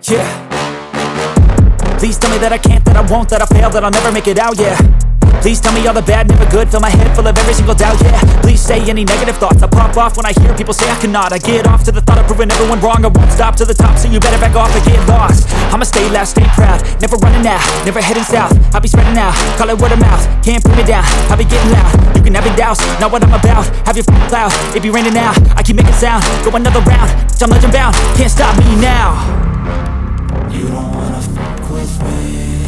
Yeah. Please tell me that I can't, that I won't, that I fail, that I'll never make it out, yeah. Please tell me all the bad, never good, fill my head full of every single doubt, yeah. Please say any negative thoughts, I pop off when I hear people say I cannot. I get off to the thought of proving everyone wrong, I won't stop to the top, so you better back off and get lost. I'ma stay loud, stay proud, never running out, never heading south. I'll be spreading out, call it word of mouth, can't put me down, I'll be getting loud. You can have your doubts, not what I'm about, have your cloud, it be raining now. I keep making sound, go another round, I'm legend bound, can't stop me now. You don't wanna fuck with me,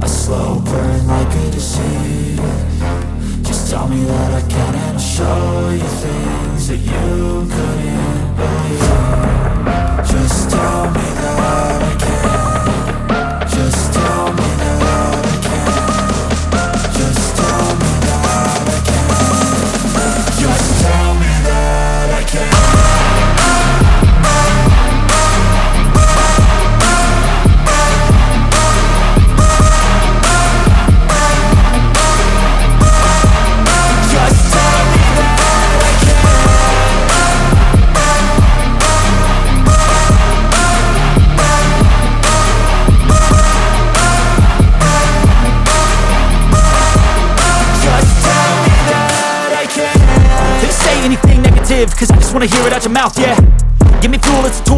a slow burn like a disease. Just tell me that I can and I'll show you things that you couldn't believe. Just tell me that I can. Just tell me that I can. Just tell me that I can. Just tell me that I can. Cause I just wanna hear it out your mouth, yeah. Give me fuel, it's a tool